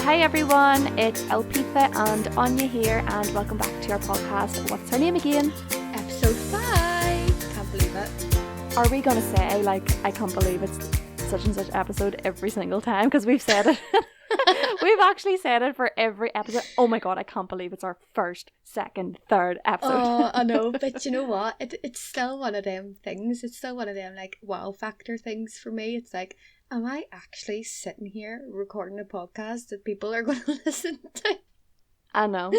Hi everyone, it's Ep5 and Anya here, and welcome back to our podcast. What's her name again? Episode 5. Can't believe it. Are we gonna say, like, I can't believe it's such and such episode every single time? Because we've said it. We've actually said it for every episode. Oh my god, I can't believe it's our first, second, third episode. Oh, I know, but you know what? It's still one of them things. It's still one of them, like, wow factor things for me. It's like, am I actually sitting here recording a podcast that people are going to listen to? I know.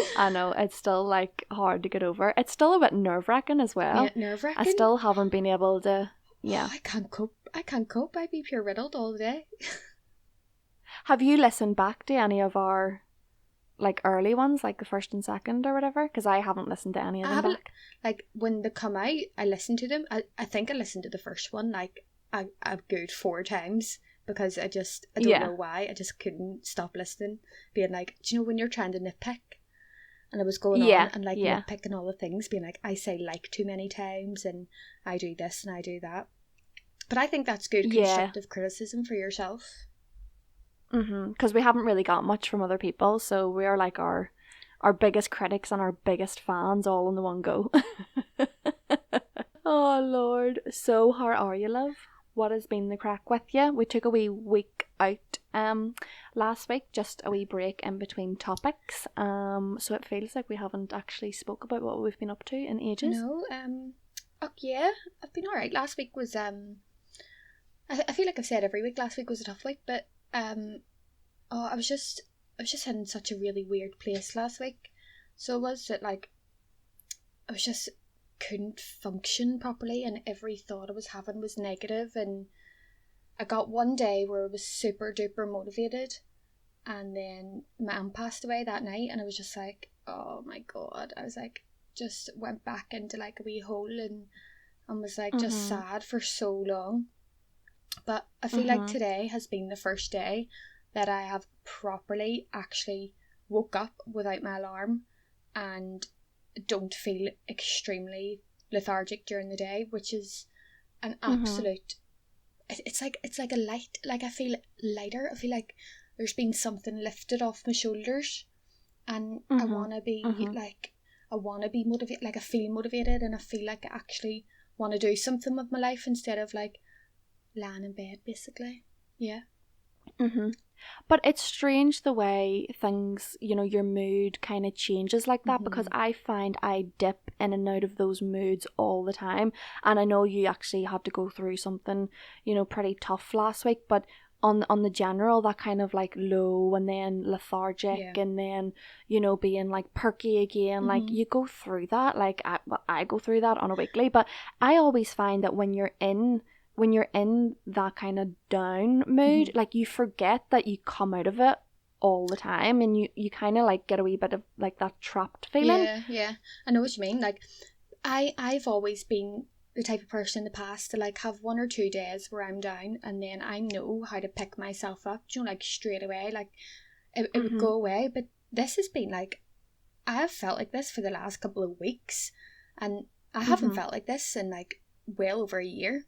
It's still, like, hard to get over. It's still a bit nerve-wracking as well. Yeah, nerve-wracking. I still haven't been able to, yeah. Oh, I can't cope. I'd be pure riddled all day. Have you listened back to any of our, like, early ones, like the first and second or whatever? Because I haven't listened to any of them back. Like, when they come out, I listen to them. I think I listened to the first one, like, a good 4 times, because I don't know why, I just couldn't stop listening, being like, do you know when you're trying to nitpick? And I was going on and, like, nitpicking all the things, being like, I say like too many times, and I do this and I do that. But I think that's good constructive criticism for yourself. Because we haven't really got much from other people, so we are like our biggest critics and our biggest fans all in the one go. Oh Lord. So how are you, love? What has been the crack with you? We took a wee week out last week, just a wee break in between topics. So it feels like we haven't actually spoke about what we've been up to in ages. No, yeah, I've been alright. Last week was I feel like I've said every week last week was a tough week, but I was just in such a really weird place last week. So it was that, like, I was just couldn't function properly, and every thought I was having was negative. And I got one day where I was super duper motivated, and then my aunt passed away that night, and I was just like, oh my god. I was like, just went back into like a wee hole and was like just sad for so long. But I feel like today has been the first day that I have properly actually woke up without my alarm and don't feel extremely lethargic during the day, which is an absolute it's like a light, like I feel lighter. I feel like there's been something lifted off my shoulders, and I want to be like, I want to be motivated, like I feel motivated, and I feel like I actually want to do something with my life instead of like lying in bed, basically. Yeah. But it's strange the way things, you know, your mood kind of changes like that, because I find I dip in and out of those moods all the time. And I know you actually had to go through something, you know, pretty tough last week, but on the general, that kind of like low and then lethargic and then, you know, being like perky again, like you go through that. Like I go through that on a weekly, but I always find that when you're in that kind of down mood, like you forget that you come out of it all the time, and you kind of like get a wee bit of like that trapped feeling. Yeah, I know what you mean. Like I've always been the type of person in the past to like have 1 or 2 days where I'm down, and then I know how to pick myself up, you know, like straight away, like it would go away. But this has been like, I have felt like this for the last couple of weeks, and I haven't felt like this in like well over a year.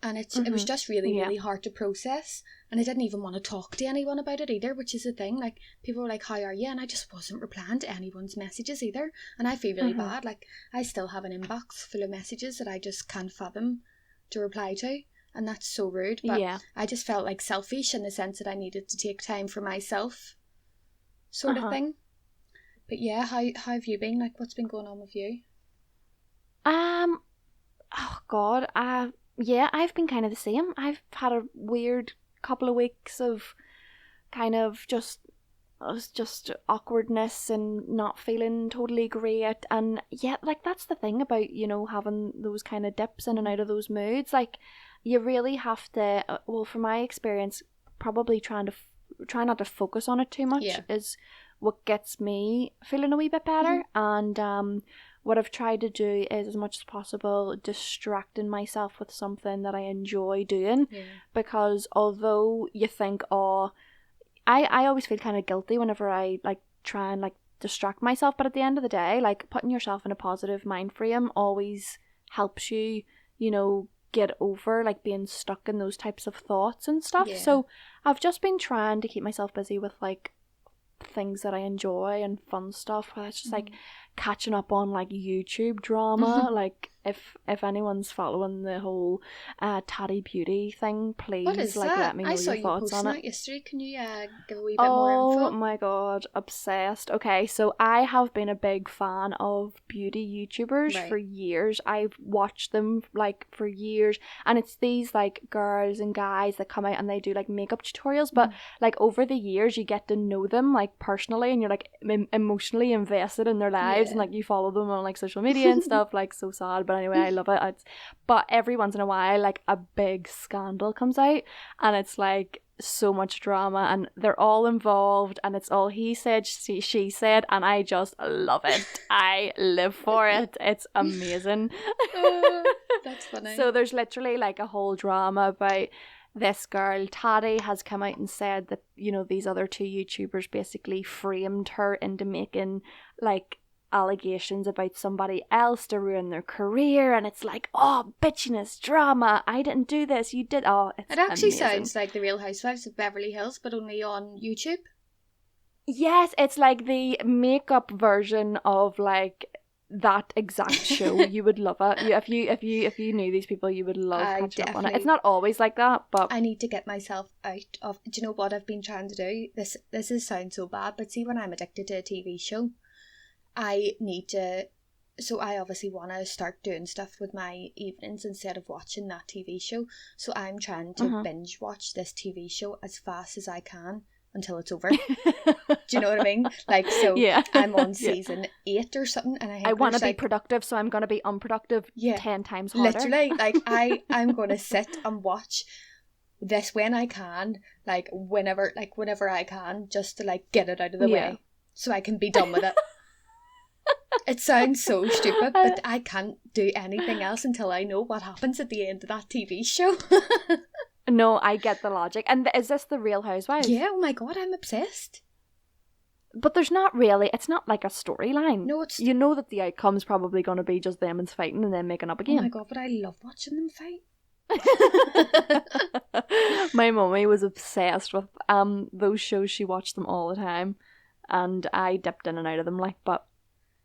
And it was just really hard to process. And I didn't even want to talk to anyone about it either, which is the thing. Like, people were like, how are you? And I just wasn't replying to anyone's messages either. And I feel really bad. Like, I still have an inbox full of messages that I just can't fathom to reply to. And that's so rude. But I just felt like selfish in the sense that I needed to take time for myself, sort of thing. But yeah, how have you been? Like, what's been going on with you? Oh God, yeah, I've been kind of the same. I've had a weird couple of weeks of kind of just awkwardness and not feeling totally great. And yeah, like that's the thing about, you know, having those kind of dips in and out of those moods. Like you really have to, well, from my experience, probably try not to focus on it too much is what gets me feeling a wee bit better. And what I've tried to do is, as much as possible, distracting myself with something that I enjoy doing. Because although you think, I always feel kind of guilty whenever I like try and like distract myself, but at the end of the day, like putting yourself in a positive mind frame always helps you, you know, get over like being stuck in those types of thoughts and stuff. So I've just been trying to keep myself busy with like things that I enjoy and fun stuff, where it's just like catching up on like YouTube drama. Like if anyone's following the whole Tatty Beauty thing, please What is like that? let me know I saw your you thoughts on posting it. that yesterday. Can you give a wee bit more Oh info? my god, obsessed. Okay, so I have been a big fan of beauty YouTubers for years. I've watched them like for years, and it's these like girls and guys that come out and they do like makeup tutorials, but like over the years you get to know them like personally, and you're like emotionally invested in their lives, and like you follow them on like social media and stuff. Like, so sad, but anyway, I love it. But every once in a while like a big scandal comes out, and it's like so much drama, and they're all involved, and it's all he said, she said, and I just love it. I live for it. It's amazing. That's funny. So there's literally like a whole drama about this girl. Taddy has come out and said that, you know, these other two YouTubers basically framed her into making like allegations about somebody else to ruin their career, and it's like, oh, bitchiness, drama, I didn't do this, you did. Oh, it's it actually amazing. sounds like the Real Housewives of Beverly Hills, but only on YouTube. Yes, it's like the makeup version of like that exact show. You would love it. If you knew these people, you would love catching up on it. It's not always like that, but I need to get myself out of. Do you know what I've been trying to do? This sounds so bad, but see, when I'm addicted to a TV show, I need to. So I obviously want to start doing stuff with my evenings instead of watching that TV show. So I'm trying to binge watch this TV show as fast as I can until it's over. Do you know what I mean? Like, so I'm on season 8 or something, and I want to be productive, so I'm going to be unproductive 10 times harder. Literally, like I'm going to sit and watch this when I can, like whenever I can, just to like get it out of the way so I can be done with it. It sounds so stupid, but I can't do anything else until I know what happens at the end of that TV show. No, I get the logic. And is this the Real Housewives? Yeah, oh my god, I'm obsessed. But there's not really, it's not like a storyline. No, it's... You know that the outcome's probably going to be just them and fighting and then making up again. Oh my god, but I love watching them fight. My mummy was obsessed with those shows. She watched them all the time, and I dipped in and out of them, like, but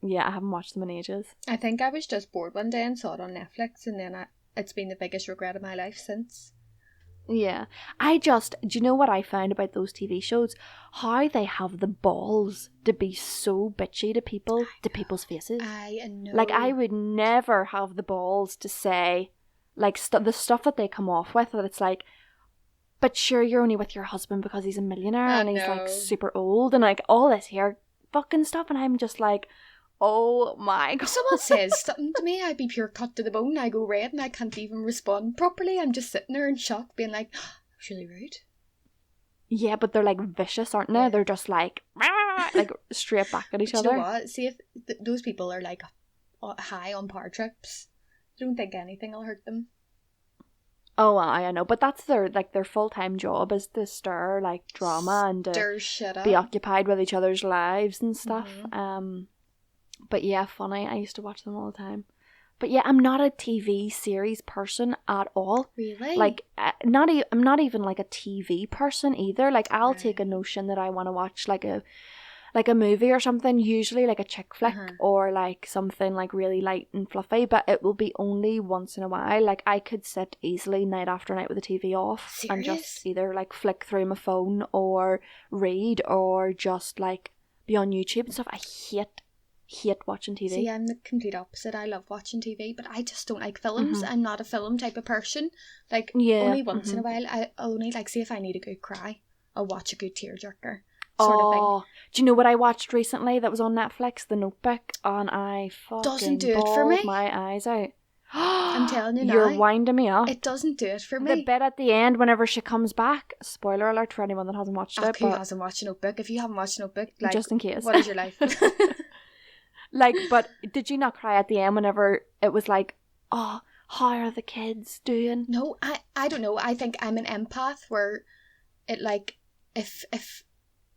yeah, I haven't watched them in ages. I think I was just bored one day and saw it on Netflix, and then it's been the biggest regret of my life since. Yeah. Do you know what I found about those TV shows? How they have the balls to be so bitchy to people's faces. I know. Like, I would never have the balls to say, like, the stuff that they come off with, that it's like, but sure, you're only with your husband because he's a millionaire and he's like super old, and like all this hair fucking stuff, and I'm just like, oh my god. If someone says something to me, I'd be pure cut to the bone. I go red and I can't even respond properly. I'm just sitting there in shock, being like, oh, that's really rude. Yeah, but they're like vicious, aren't they? Yeah. They're just like straight back at each other. You know what? See, if those people are like high on power trips, I don't think anything will hurt them. Oh, I know, but that's their full-time job, is to stir like drama and to be occupied with each other's lives and stuff. Mm-hmm. But yeah, funny. I used to watch them all the time. But yeah, I'm not a TV series person at all. Really? Like, I'm not even like a TV person either. Like, I'll take a notion that I want to watch like a movie or something, usually like a chick flick or like something like really light and fluffy, but it will be only once in a while. Like, I could sit easily night after night with the TV off and just either like flick through my phone or read or just like be on YouTube and stuff. I hate watching TV. See, I'm the complete opposite. I love watching TV, but I just don't like films. I'm not a film type of person. Like, only once in a while, I'll only like, see if I need a good cry, I'll watch a good tearjerker sort of thing. Do you know what I watched recently that was on Netflix? The Notebook, and I fucking doesn't do it for me. My eyes out. I'm telling you now. You're winding me up. It doesn't do it for me. The bit at the end, whenever she comes back, spoiler alert for anyone that hasn't watched it. Who hasn't watched Notebook? If you haven't watched Notebook, like, just in case, what is your life? Like, but did you not cry at the end whenever it was like, oh, how are the kids doing? No, I don't know. I think I'm an empath where it like, if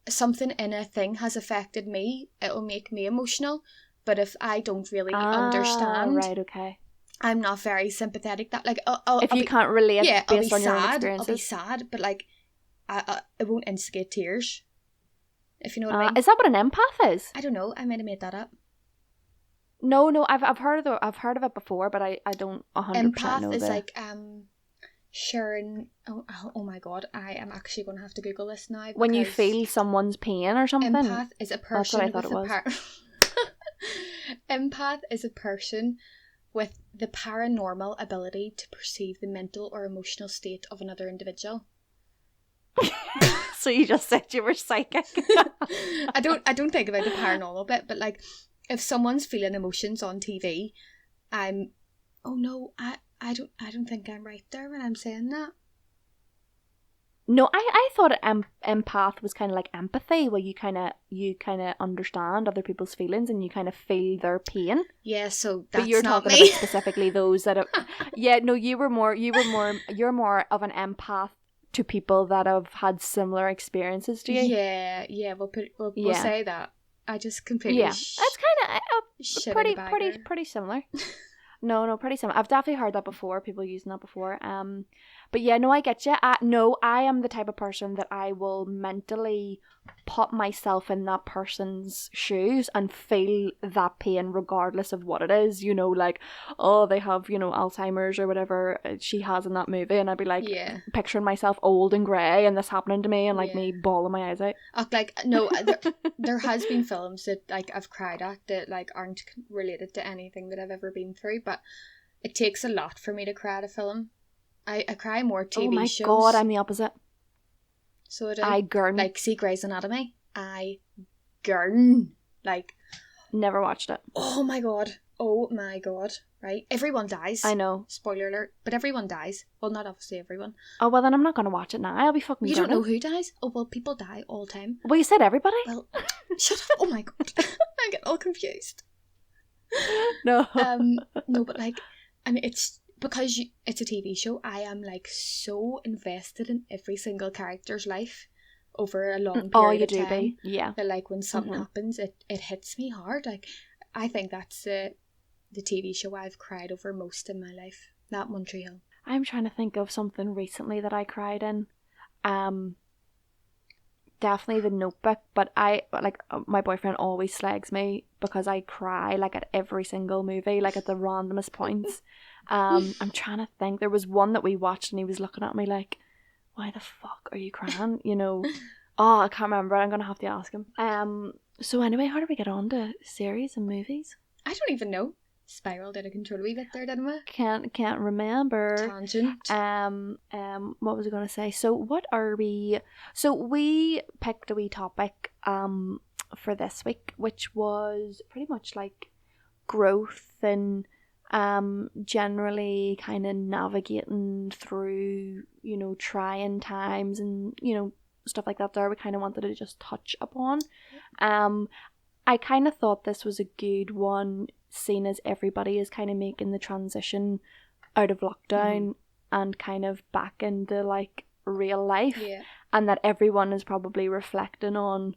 something in a thing has affected me, it'll make me emotional. But if I don't really understand, right, okay, I'm not very sympathetic. That like, if you can't relate based on your own sad, experiences, I'll be sad, but like, it won't instigate tears. if you know what I mean. Is that what an empath is? I don't know. I might have made that up. No, I've heard of it before, but I don't 100% Empath know is the... like sharing. Oh my god! I am actually going to have to Google this now. When you feel someone's pain or something. Empath is a person. That's what I thought it was. Empath is a person with the paranormal ability to perceive the mental or emotional state of another individual. So you just said you were psychic. I don't think about the paranormal bit, but like if someone's feeling emotions on TV, I don't think I'm right there when I'm saying that. No, I thought empath was kind of like empathy, where you kind of understand other people's feelings and you kind of feel their pain. Yeah, so that's but you're not talking me. about specifically those that have. Yeah, no, you're more of an empath to people that have had similar experiences to you. Yeah, we'll say that. I just completely. Yeah, that's kind of pretty similar. No, pretty similar. I've definitely heard that before, people using that before. But yeah, no, I get you. I am the type of person that I will mentally put myself in that person's shoes and feel that pain regardless of what it is. You know, like, oh, they have, Alzheimer's or whatever she has in that movie, and I'd be like, picturing myself old and grey and this happening to me and like me bawling my eyes out. Like, no, there has been films that like I've cried at that like aren't related to anything that I've ever been through, but it takes a lot for me to cry at a film. I cry more TV shows. Oh my god, I'm the opposite. So I gurn. Like, see Grey's Anatomy? I gurn. Like... Never watched it. Oh my god. Right? Everyone dies. I know. Spoiler alert. But everyone dies. Well, not obviously everyone. Oh, well then I'm not going to watch it now. I'll be fucking You don't know who dies? Oh, well, people die all the time. Well, you said everybody? Well, shut up. Oh my god. I get all confused. No. No, but like, I mean, it's... Because it's a TV show, I am like so invested in every single character's life over a long period of time. Yeah. That like when something happens, it hits me hard. Like, I think that's the TV show I've cried over most in my life. Not One Tree Hill. I'm trying to think of something recently that I cried in. Definitely The Notebook, but my boyfriend always slags me because I cry like at every single movie, like at the randomest points. I'm trying to think. There was one that we watched and he was looking at me like, why the fuck are you crying? I can't remember. I'm gonna have to ask him. So anyway, how do we get on to series and movies? I don't even know. Spiraled out of control a wee bit there, didn't we? Can't remember. Tangent. What was I gonna say? So what are we? So we picked a wee topic for this week, which was pretty much like growth and generally kind of navigating through trying times and stuff like that. There we kind of wanted to just touch upon. I kind of thought this was a good one, seeing as everybody is kind of making the transition out of lockdown and kind of back into like real life, and that everyone is probably reflecting on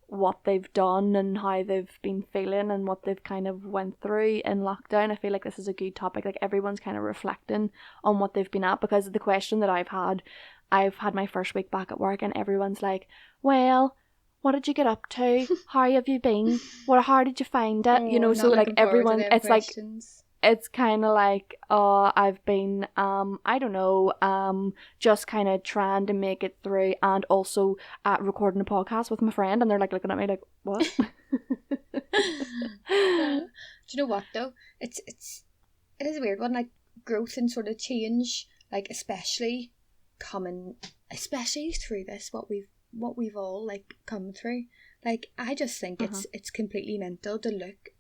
what they've done and how they've been feeling and what they've kind of went through in lockdown. I feel like this is a good topic. Like, everyone's kind of reflecting on what they've been at, because of the question that I've had my first week back at work and everyone's like, well, what did you get up to? How have you been? How did you find it? So like everyone, it's questions. It's kind of like, I've been, I don't know, just kind of trying to make it through, and also recording a podcast with my friend, and they're like looking at me like, what? Do you know what though? It is a weird one, like growth and sort of change, like especially through this, what we've all like come through. Like, I just think it's completely mental to look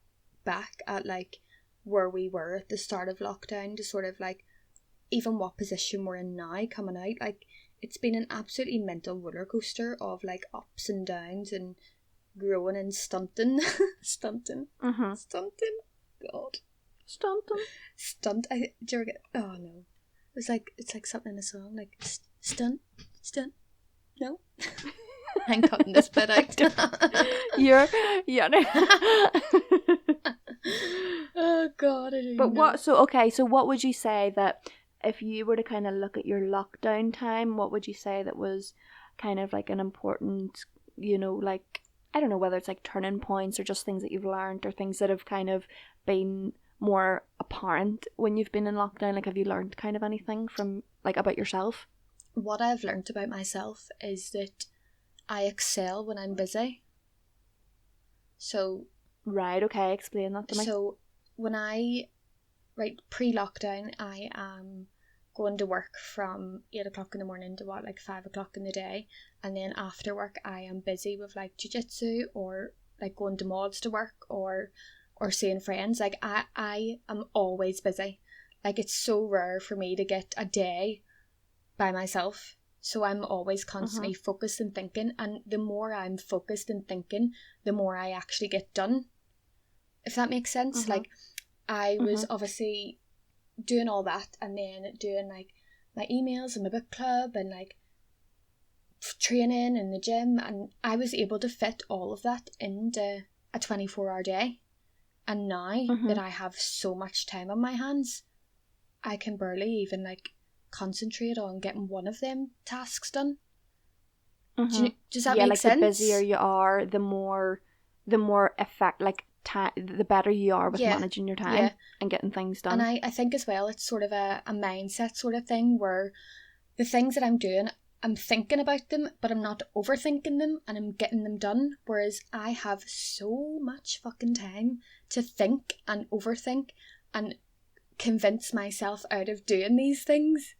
back at like where we were at the start of lockdown to sort of like even what position we're in now coming out. Like, it's been an absolutely mental roller coaster of like ups and downs and growing and stunting. Stunting. God. Stunt. Do you ever get... Oh no. It's like something in a song, like stunt. No? I'm cutting this bit out. Oh god, I don't know. But so what would you say that if you were to kind of look at your lockdown time, what would you say that was kind of like an important, like I don't know whether it's like turning points or just things that you've learned or things that have kind of been more apparent when you've been in lockdown? Like, have you learned kind of anything from, like, about yourself? What I've learned about myself is that I excel when I'm busy. So... Right, okay, explain that to me. So, when pre-lockdown, I am going to work from 8 o'clock in the morning to 5 o'clock in the day, and then after work I am busy with like jiu-jitsu or like going to malls to work or seeing friends. Like I am always busy. Like, it's so rare for me to get a day by myself, so I'm always constantly focused and thinking, and the more I'm focused and thinking, the more I actually get done, if that makes sense. Like, I was obviously doing all that and then doing like my emails and my book club and like training in the gym, and I was able to fit all of that into a 24-hour day. And now that I have so much time on my hands, I can barely even like concentrate on getting one of them tasks done. Does that make sense? The busier you are, the more effect, like, the better you are with managing your time and getting things done. And I think as well, it's sort of a mindset sort of thing where the things that I'm doing, I'm thinking about them, but I'm not overthinking them, and I'm getting them done. Whereas I have so much fucking time to think and overthink and convince myself out of doing these things.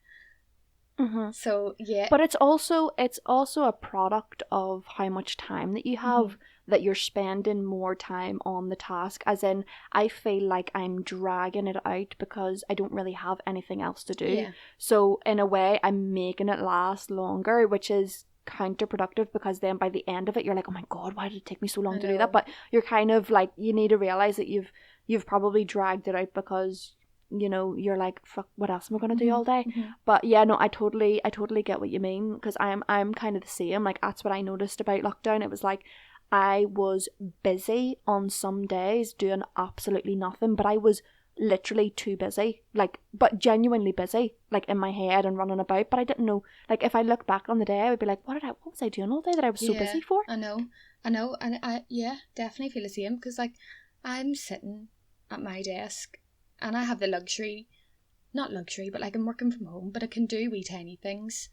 So yeah, but it's also a product of how much time that you have, that you're spending more time on the task. As in, I feel like I'm dragging it out because I don't really have anything else to do. Yeah. So in a way, I'm making it last longer, which is counterproductive, because then by the end of it, you're like, oh my god, why did it take me so long to do that? But you're kind of like, you need to realize that you've probably dragged it out because, you know, you're like, fuck, what else am I going to do all day? But yeah, no, I totally get what you mean, because I'm kind of the same. Like, that's what I noticed about lockdown. It was like, I was busy on some days doing absolutely nothing, but I was literally too busy, like, but genuinely busy, like, in my head and running about. But I didn't know, like, if I look back on the day, I would be like, what was I doing all day that I was so busy for? I know, and I definitely feel the same, because like, I'm sitting at my desk and I have the luxury, not luxury, but like, I'm working from home, but I can do wee tiny things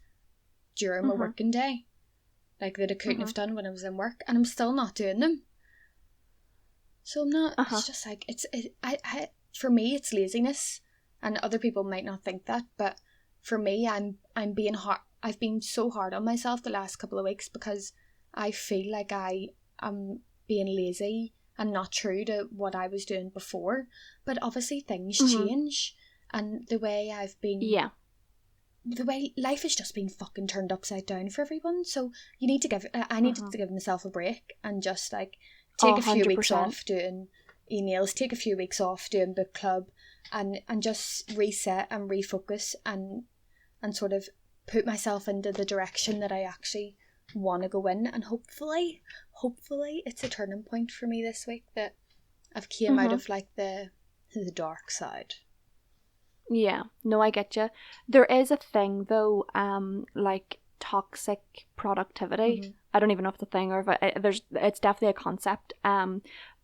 during my working day, like, that I couldn't have done when I was in work, and I'm still not doing them. So I'm not. It's just like, I for me, it's laziness, and other people might not think that, but for me, I'm being hard. I've been so hard on myself the last couple of weeks because I feel like I am being lazy and not true to what I was doing before. But obviously things change, and the way I've been, the way life has just been fucking turned upside down for everyone. So you need to give. I needed to give myself a break and just like take a few weeks off doing emails, take a few weeks off doing book club, and just reset and refocus and sort of put myself into the direction that I actually want to go in. And hopefully it's a turning point for me this week, that I've came out of like the dark side. Yeah, no, I get you. There is a thing though, like toxic productivity. I don't even know if it's a thing, or if it's definitely a concept.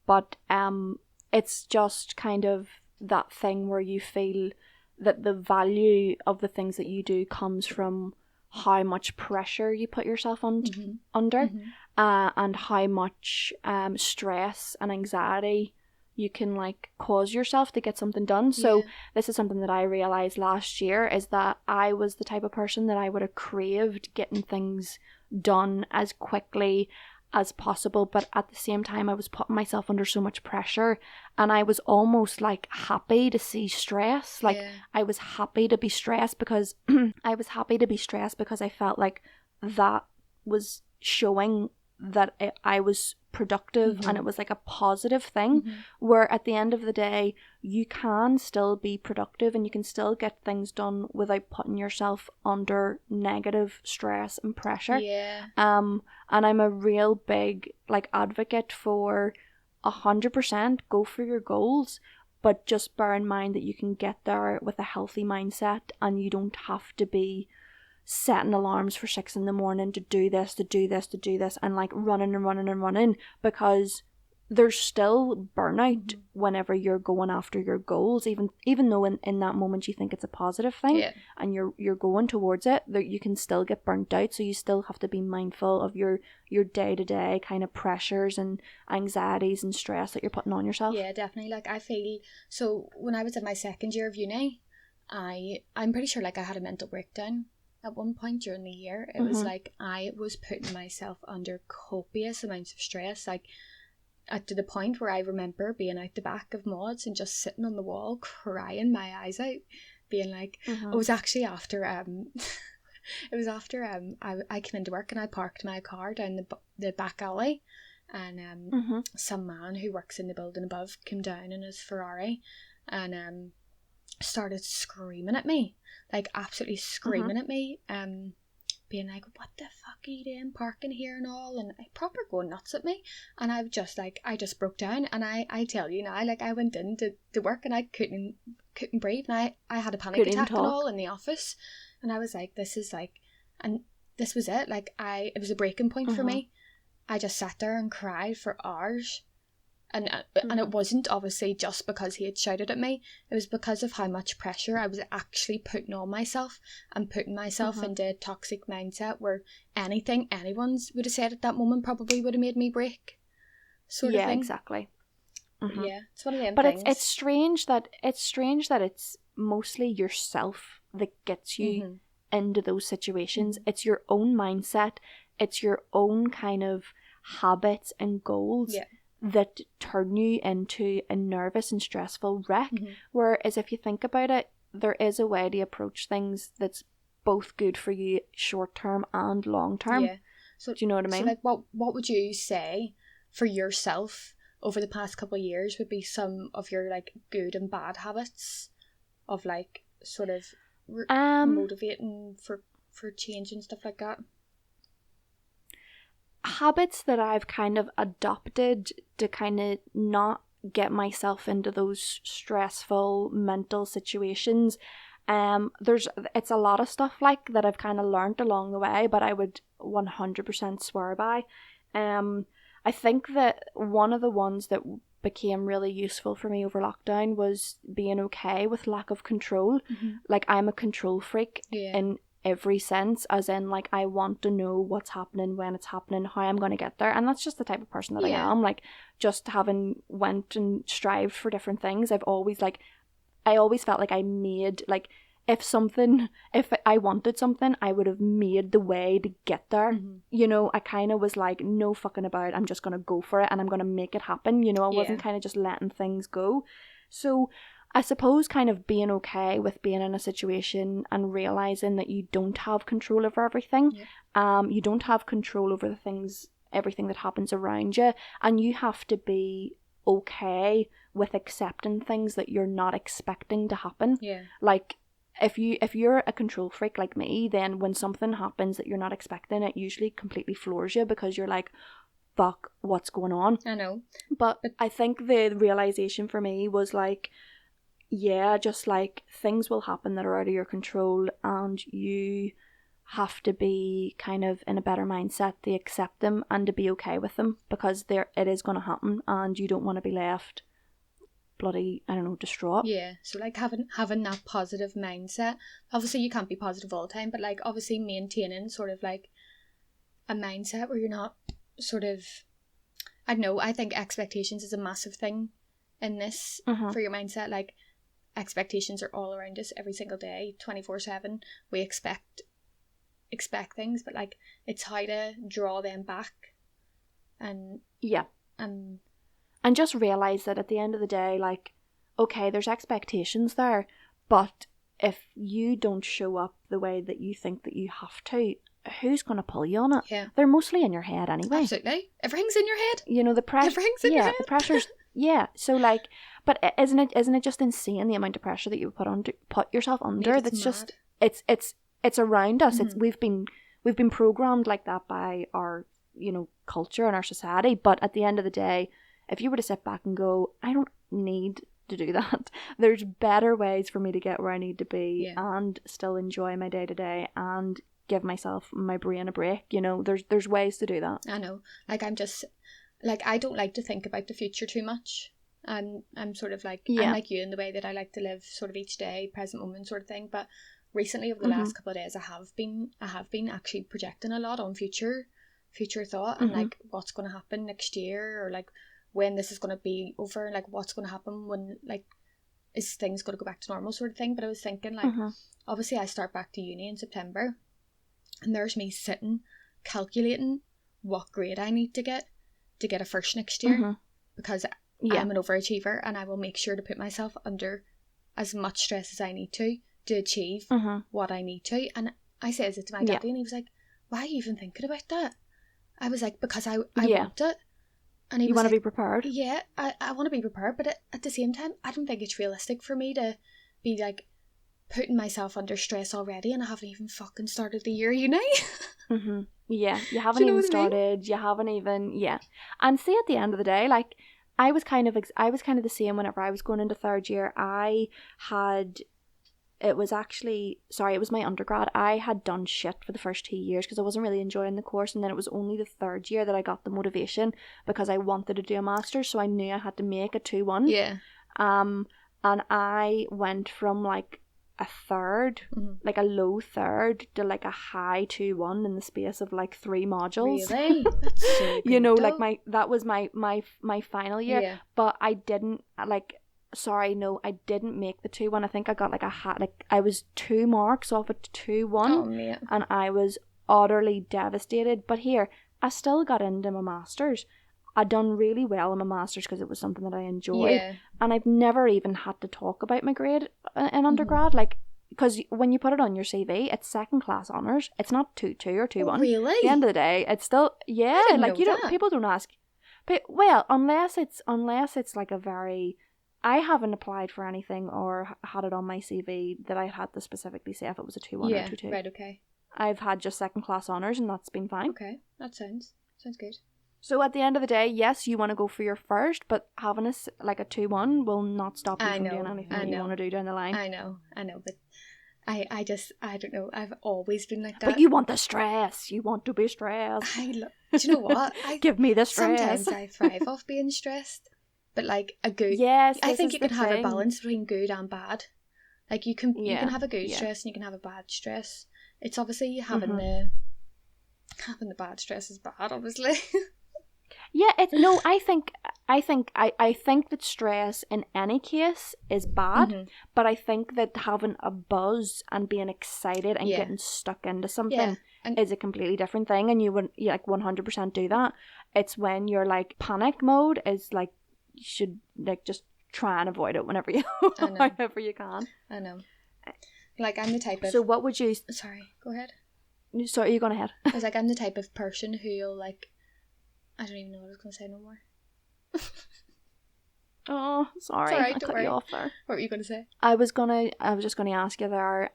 But it's just kind of that thing where you feel that the value of the things that you do comes from how much pressure you put yourself under, and how much stress and anxiety you can like cause yourself to get something done. So this is something that I realized last year, is that I was the type of person that I would have craved getting things done as quickly as possible, but at the same time I was putting myself under so much pressure, and I was almost like happy to see stress. Like, I was happy to be stressed because I felt like that was showing that I was productive, and it was like a positive thing, where at the end of the day you can still be productive and you can still get things done without putting yourself under negative stress and pressure. And I'm a real big like advocate for 100% go for your goals, but just bear in mind that you can get there with a healthy mindset, and you don't have to be setting alarms for 6 a.m. to do this, to do this, to do this, and like running and running and running, because there's still burnout whenever you're going after your goals, even though in that moment you think it's a positive thing, and you're going towards it, you can still get burnt out. So you still have to be mindful of your day-to-day kind of pressures and anxieties and stress that you're putting on yourself. Yeah, definitely. Like, I feel, so when I was in my second year of uni, I'm pretty sure like I had a mental breakdown at one point during the year. It was like I was putting myself under copious amounts of stress, like to the point where I remember being out the back of mods and just sitting on the wall crying my eyes out, being like, it was actually after it was after I came into work and I parked my car down the back alley, and some man who works in the building above came down in his Ferrari and started screaming at me, like absolutely screaming at me, being like, what the fuck are you doing parking here and all, and proper going nuts at me. And I just broke down, and I tell you now, like I went into work and I couldn't breathe, and I had a panic attack and all in the office, and I was like, this is like, and this was it, like it was a breaking point for me. I just sat there and cried for hours. And it wasn't obviously just because he had shouted at me. It was because of how much pressure I was actually putting on myself, and putting myself into a toxic mindset where anything anyone's would have said at that moment probably would have made me break. Sort of thing. Yeah, exactly. Yeah, it's one of them but things. But it's strange that it's mostly yourself that gets you into those situations. It's your own mindset. It's your own kind of habits and goals. Yeah. That turn you into a nervous and stressful wreck. Whereas if you think about it, there is a way to approach things that's both good for you short term and long term. Yeah. So do you know what I mean? So like what would you say for yourself over the past couple of years would be some of your like good and bad habits of like sort of motivating for change and stuff like that? Habits that I've kind of adopted to kind of not get myself into those stressful mental situations. It's a lot of stuff like that I've kind of learned along the way, but I would 100% swear by. I think that one of the ones that became really useful for me over lockdown was being okay with lack of control. Like, I'm a control freak in every sense, as in like I want to know what's happening, when it's happening, how I'm going to get there, and that's just the type of person that I am. Like, just having went and strived for different things, I always felt like I made, like, if I wanted something, I would have made the way to get there. You know, I kind of was like, no fucking about, I'm just going to go for it and I'm going to make it happen. You know, I wasn't kind of just letting things go. So I suppose kind of being okay with being in a situation and realizing that you don't have control over everything. You don't have control over everything that happens around you, and you have to be okay with accepting things that you're not expecting to happen. Like, if you're a control freak like me, then when something happens that you're not expecting, it usually completely floors you, because you're like, fuck, what's going on? I know. But I think the realization for me was like, yeah, just like things will happen that are out of your control, and you have to be kind of in a better mindset to accept them and to be okay with them, because it is going to happen, and you don't want to be left bloody, I don't know, distraught. Yeah, so like having that positive mindset. Obviously you can't be positive all the time, but like obviously maintaining sort of like a mindset where you're not sort of, I don't know, I think expectations is a massive thing in this for your mindset. Like, expectations are all around us every single day, 24/7. We expect things, but like it's how to draw them back and and just realize that at the end of the day, like, okay, there's expectations there, but if you don't show up the way that you think that you have to, who's going to pull you on it? They're mostly in your head anyway. Absolutely. Everything's in your head. You know, the pressure. Everything's in your head. The pressure's so like, but isn't it just insane the amount of pressure that you put yourself under? Mate, that's mad. just it's around us. We've been programmed like that by our, you know, culture and our society. But at the end of the day, if you were to sit back and go, I don't need to do that. There's better ways for me to get where I need to be and still enjoy my day to day and give my brain a break. You know, there's ways to do that. I know. Like, I'm just, like, I don't like to think about the future too much. And I'm sort of like, I'm like you in the way that I like to live sort of each day, present moment sort of thing. But recently, over the last couple of days, I have been actually projecting a lot on future thought, and like what's going to happen next year, or like when this is going to be over, like what's going to happen when, like, is things going to go back to normal sort of thing. But I was thinking, like, obviously I start back to uni in September, and there's me sitting calculating what grade I need to get a first next year, because I'm an overachiever, and I will make sure to put myself under as much stress as I need to achieve what I need to. And I says it to my daddy, and he was like, why are you even thinking about that? I was like, because I want it. And he you was want to like, be prepared? Yeah, I want to be prepared, but at the same time, I don't think it's realistic for me to be like putting myself under stress already, and I haven't even fucking started the year, you know? Yeah, you haven't even started. You haven't even And see, at the end of the day, like, I was kind of the same whenever I was going into third year. It was my undergrad. I had done shit for the first 2 years because I wasn't really enjoying the course, and then it was only the third year that I got the motivation because I wanted to do a master's, so I knew I had to make a 2-1. Yeah. And I went from like a third, like a low third, to like a high 2-1 in the space of like 3 modules. Really? That's so good, you know, though. like that was my final year. Yeah. But I didn't I didn't make the 2-1. I think I got like I was 2 marks off a 2-1. Oh, mate. And I was utterly devastated. But here, I still got into my master's. I done really well in my master's because it was something that I enjoyed. Yeah. And I've never even had to talk about my grade in undergrad. Like, because when you put it on your CV, it's second class honours. It's not 2-2 or 2-1. Oh, really? At the end of the day, it's still like, you don't, people don't ask. But well, unless it's like a very, I haven't applied for anything or had it on my CV that I had to specifically say if it was a 2-1 or 2-2. Right, okay. I've had just second class honours, and that's been fine. Okay, that sounds good. So at the end of the day, yes, you want to go for your first, but having a 2-1 will not stop you from doing anything that you want to do down the line. I know, but I don't know. I've always been like that. But you want the stress. You want to be stressed. Do you know what? Give me the stress. Sometimes I thrive off being stressed, but like a good. Yes, I think you can have a balance between good and bad. Like you can have a good stress and you can have a bad stress. It's obviously having the bad stress is bad, obviously. Yeah, I think that stress in any case is bad, but I think that having a buzz and being excited and getting stuck into something is a completely different thing, and you would like 100% do that. It's when you're like panic mode is like, you should like just try and avoid it whenever you however you can. I know. Like I'm the type of. So what would you? Sorry, go ahead. Sorry, you're going ahead. I was like, I'm the type of person who'll like. I don't even know what I was going to say no more. Oh, sorry. I cut you off there. What were you going to say? I was just going to ask you there,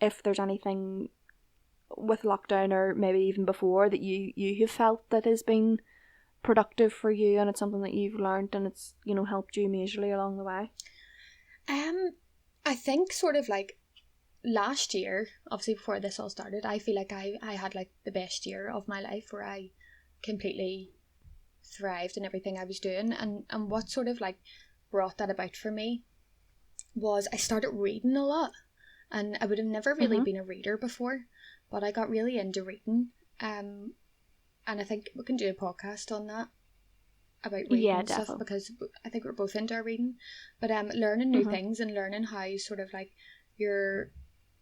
if there's anything with lockdown or maybe even before that you have felt that has been productive for you, and it's something that you've learned and it's, you know, helped you majorly along the way. I think sort of like last year, obviously before this all started, I feel like I had like the best year of my life where I completely thrived in everything I was doing, and what sort of like brought that about for me was I started reading a lot, and I would have never really been a reader before, but I got really into reading, and I think we can do a podcast on that about reading and stuff, because I think we're both into our reading, but learning new things and learning how sort of like your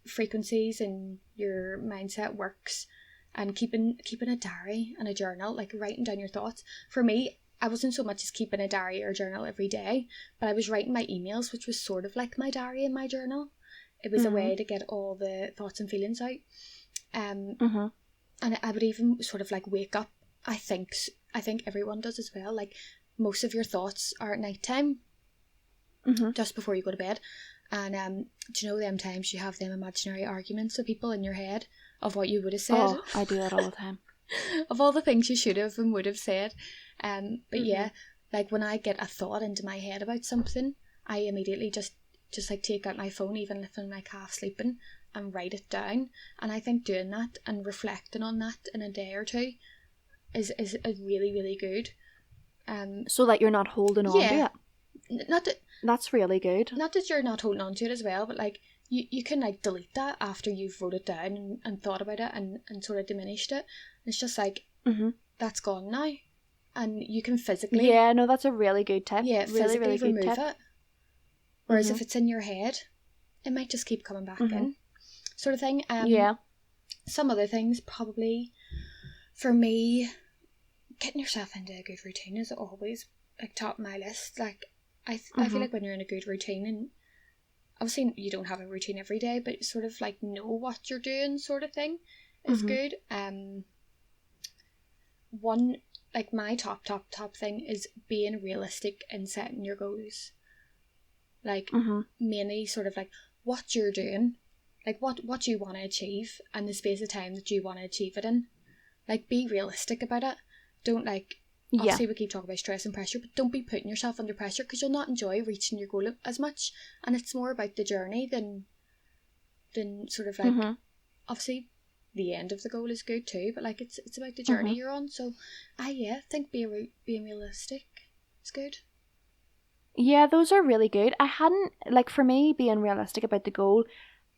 frequencies and your mindset works, and keeping a diary and a journal, like writing down your thoughts. For me, I wasn't so much as keeping a diary or journal every day, but I was writing my emails, which was sort of like my diary and my journal. It was a way to get all the thoughts and feelings out. And I would even sort of like wake up. I think everyone does as well. Like most of your thoughts are at night time, just before you go to bed. And do you know them times you have them imaginary arguments with people in your head of what you would have said? Oh, I do that all the time. Of all the things you should have and would have said. But yeah, like when I get a thought into my head about something, I immediately just like take out my phone, even if I'm like half sleeping, and write it down. And I think doing that and reflecting on that in a day or two is really, really good. So that you're not holding on to yeah, it. not that That's really good. not that you're not holding on to it as well, but like you can like delete that after you've wrote it down and thought about it and sort of diminished it. It's just like that's gone now, and you can physically Yeah, no, that's a really good tip. physically really good remove tip. it. Whereas if it's in your head, it might just keep coming back in, sort of thing. Yeah. Some other things probably for me, getting yourself into a good routine is always like top of my list. Like I feel like when you're in a good routine, and obviously you don't have a routine every day, but sort of like know what you're doing, sort of thing, is good. One like my top thing is being realistic in setting your goals. Like mainly sort of like what you're doing, like what you want to achieve, and the space of time that you want to achieve it in. Like be realistic about it. Don't like obviously we keep talking about stress and pressure, but don't be putting yourself under pressure, because you'll not enjoy reaching your goal as much. And it's more about the journey than sort of like obviously the end of the goal is good too, but like it's about the journey you're on. So I think being realistic is good. Yeah, those are really good. I hadn't, like, for me, being realistic about the goal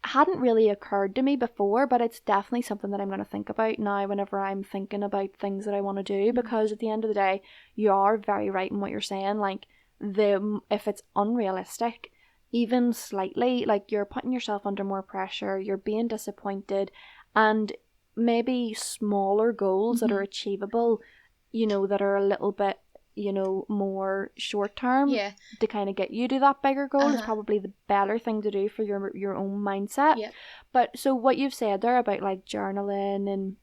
hadn't really occurred to me before, but it's definitely something that I'm going to think about now whenever I'm thinking about things that I want to do, because at the end of the day, you are very right in what you're saying. Like, if it's unrealistic, even slightly, like, you're putting yourself under more pressure, you're being disappointed, and maybe smaller goals that are achievable, you know, that are a little bit, you know, more short term to kind of get you to that bigger goal is probably the better thing to do for your own mindset. But so what you've said there about like journaling and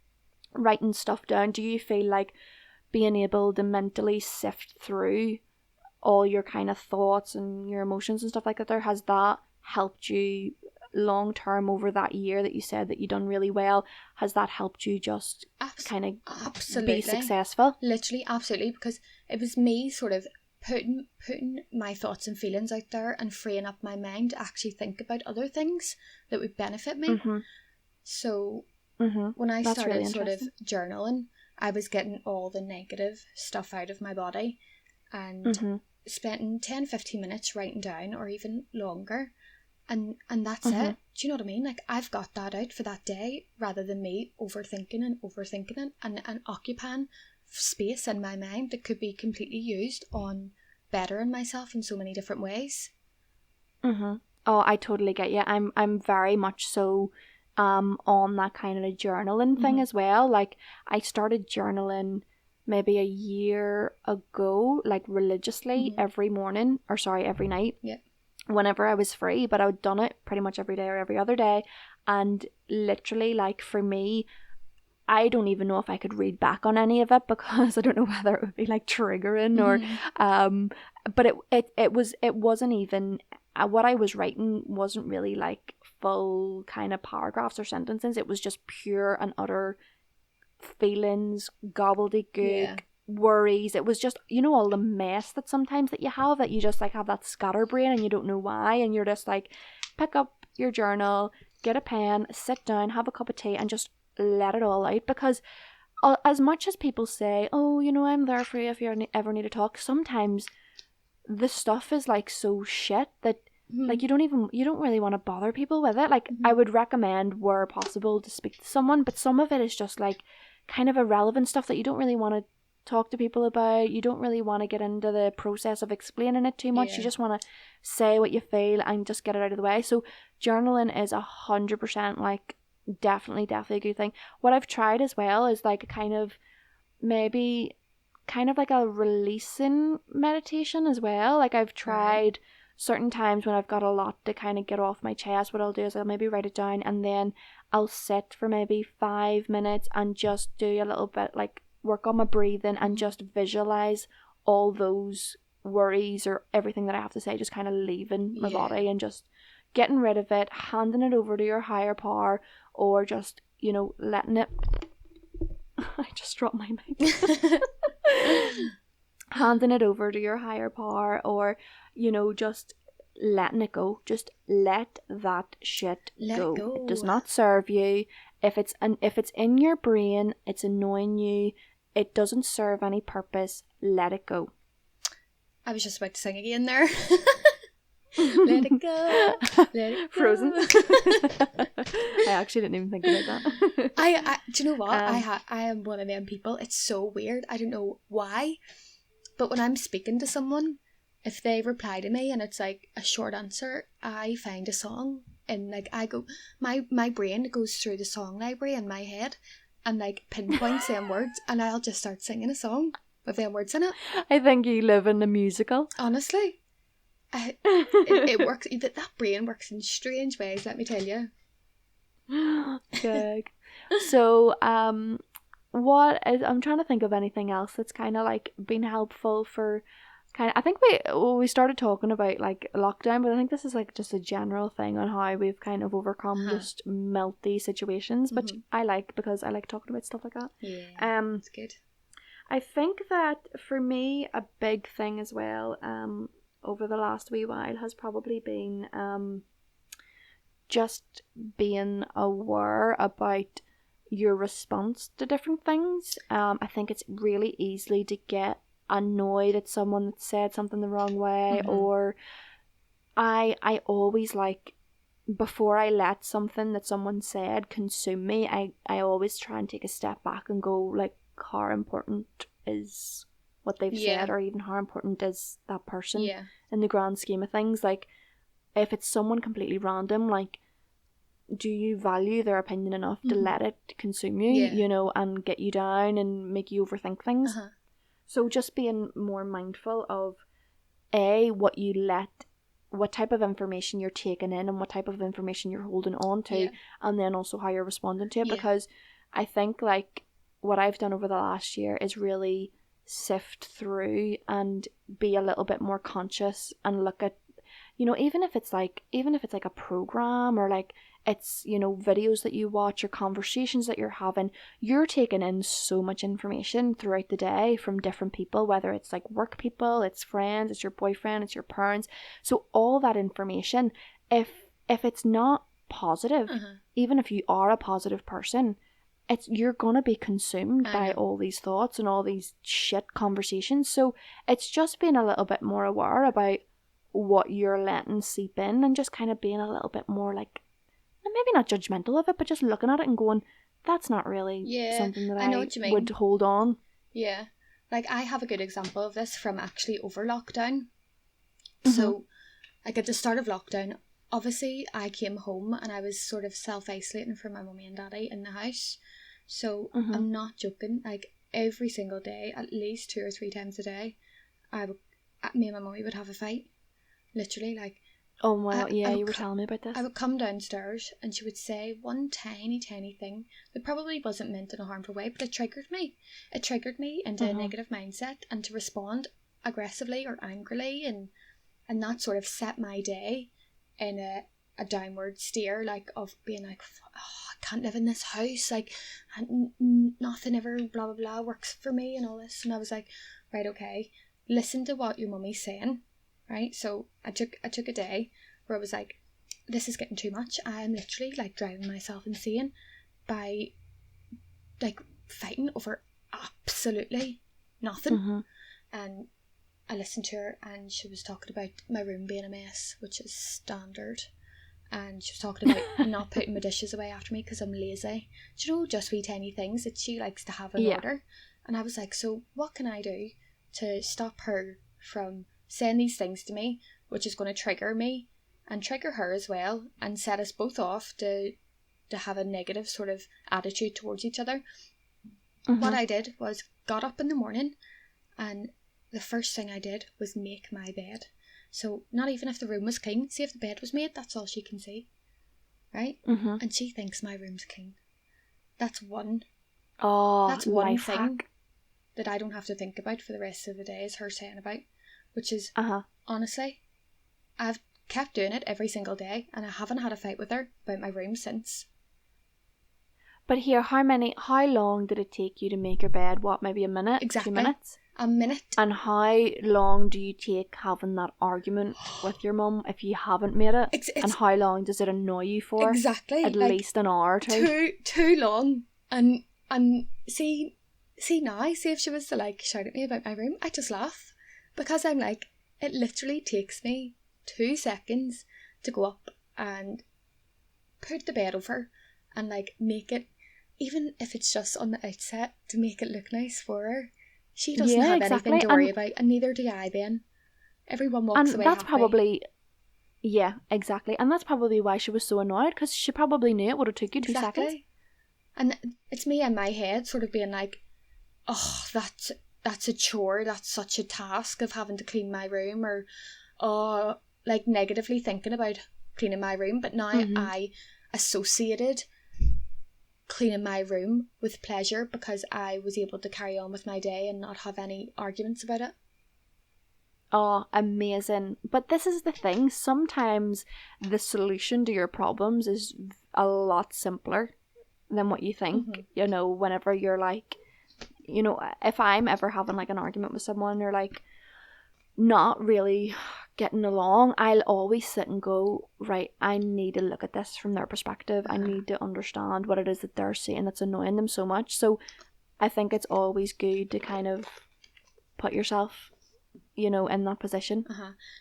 writing stuff down, do you feel like being able to mentally sift through all your kind of thoughts and your emotions and stuff like that, has that helped you long term over that year that you said that you done really well? Has that helped you just kind of be successful? Literally, absolutely, because it was me sort of putting my thoughts and feelings out there and freeing up my mind to actually think about other things that would benefit me. So when I started really sort of journaling, I was getting all the negative stuff out of my body, and spending 10-15 minutes writing down, or even longer, and that's it. Do you know what I mean? Like, I've got that out for that day, rather than me overthinking it and occupying space in my mind that could be completely used on bettering myself in so many different ways. Oh, I totally get you. I'm very much so on that kind of journaling thing as well. Like, I started journaling maybe a year ago, like religiously every night. Whenever I was free, but I would done it pretty much every day or every other day. And literally, like, for me, I don't even know if I could read back on any of it, because I don't know whether it would be like triggering or but it wasn't even what I was writing wasn't really like full kind of paragraphs or sentences. It was just pure and utter feelings, gobbledygook, worries. It was just, you know, all the mess that sometimes that you have, that you just like have that scatterbrain and you don't know why, and you're just like, pick up your journal, get a pen, sit down, have a cup of tea, and just let it all out. Because as much as people say, oh, you know, I'm there for you if you ever need to talk, sometimes the stuff is like so shit that like you don't really want to bother people with it. Like, I would recommend, where possible, to speak to someone, but some of it is just like kind of irrelevant stuff that you don't really want to talk to people about. You don't really want to get into the process of explaining it too much. You just want to say what you feel and just get it out of the way. So journaling is 100% like definitely a good thing. What I've tried as well is like a kind of like a releasing meditation as well. Like, I've tried certain times when I've got a lot to kind of get off my chest, what I'll do is I'll maybe write it down, and then I'll sit for maybe 5 minutes and just do a little bit, like, work on my breathing and just visualize all those worries or everything that I have to say just kind of leaving my body and just getting rid of it, handing it over to your higher power, or just, you know, letting it I just dropped my mic. Handing it over to your higher power, or, you know, just letting it go. Just let that shit Let go. it go. It does not serve you. If it's in your brain, it's annoying you, it doesn't serve any purpose, let it go. I was just about to sing again there. Let it go. Let it go. Frozen. I actually didn't even think about that. I do you know what? I am one of them people. It's so weird. I don't know why. But when I'm speaking to someone, if they reply to me and it's like a short answer, I find a song and like I go, my brain goes through the song library in my head and like pinpoints them words, and I'll just start singing a song with them words in it. I think you live in a musical. Honestly. It works. That brain works in strange ways, let me tell you. Good. So, I'm trying to think of anything else that's kind of like been helpful for I think we started talking about like lockdown, but I think this is like just a general thing on how we've kind of overcome just melty situations, which I like because I like talking about stuff like that. Yeah, it's good. I think that for me a big thing as well over the last wee while has probably been just being aware about your response to different things. I think it's really easy to get annoyed at someone that said something the wrong way, or I always like, before I let something that someone said consume me, I always try and take a step back and go like, how important is what they've said, or even how important is that person in the grand scheme of things. Like, if it's someone completely random, like, do you value their opinion enough to let it consume you, you know, and get you down and make you overthink things? So just being more mindful of what type of information you're taking in and what type of information you're holding on to, and then also how you're responding to it. Because I think like what I've done over the last year is really sift through and be a little bit more conscious and look at, you know, even if it's like a program, or like it's, you know, videos that you watch or conversations that you're having, you're taking in so much information throughout the day from different people, whether it's like work people, it's friends, it's your boyfriend, it's your parents. So all that information, if it's not positive, even if you are a positive person, you're gonna be consumed by all these thoughts and all these shit conversations. So it's just being a little bit more aware about what you're letting seep in, and just kind of being a little bit more like, maybe not judgmental of it, but just looking at it and going, that's not really something that I would hold on. Yeah. Like, I have a good example of this from actually over lockdown. So, like, at the start of lockdown, obviously I came home and I was sort of self-isolating from my mummy and daddy in the house. So, I'm not joking, like, every single day, at least 2 or 3 times a day, me and my mummy would have a fight. Literally, like, oh my god, yeah, you were telling me about this. I would come downstairs and she would say one tiny thing that probably wasn't meant in a harmful way, but it triggered me. It triggered me into a negative mindset, and to respond aggressively or angrily, and that sort of set my day in a downward steer, like, of being like, oh, I can't live in this house, like, nothing ever blah blah blah works for me and all this. And I was like, right, okay, listen to what your mummy's saying. Right, so I took a day where I was like, this is getting too much. I'm literally like driving myself insane by like fighting over absolutely nothing. And I listened to her, and she was talking about my room being a mess, which is standard. And she was talking about not putting my dishes away after me because I'm lazy. Do you know, just wee tiny things that she likes to have in order. And I was like, so what can I do to stop her from saying these things to me, which is going to trigger me and trigger her as well, and set us both off to have a negative sort of attitude towards each other. What I did was got up in the morning, and the first thing I did was make my bed. So not even if the room was clean, see if the bed was made, that's all she can see, right? And she thinks my room's clean. That's one thing hack that I don't have to think about for the rest of the day, is her saying about, which is, honestly, I've kept doing it every single day, and I haven't had a fight with her about my room since. But here, how long did it take you to make your bed? What, maybe a minute? Exactly. 2 minutes? A minute. And how long do you take having that argument with your mum if you haven't made it? And how long does it annoy you for? Exactly. At least an hour or two. Too long. And see now, see if she was to like shout at me about my room, I just laugh. Because I'm like, it literally takes me 2 seconds to go up and put the bed over and like make it, even if it's just on the outset, to make it look nice for her. She doesn't have anything to worry about, and neither do I then. Everyone walks away that's happy. Probably, yeah, exactly. And that's probably why she was so annoyed, because she probably knew it would have took you 2 seconds. And it's me in my head sort of being like, oh, that's a chore, that's such a task of having to clean my room, or like negatively thinking about cleaning my room. But now I associated cleaning my room with pleasure because I was able to carry on with my day and not have any arguments about it. Oh, amazing. But this is the thing, sometimes the solution to your problems is a lot simpler than what you think. You know, whenever you're like, you know, if I'm ever having like an argument with someone, or like not really getting along, I'll always sit and go, right, I need to look at this from their perspective. I need to understand what it is that they're saying that's annoying them so much. So I think it's always good to kind of put yourself, you know, in that position.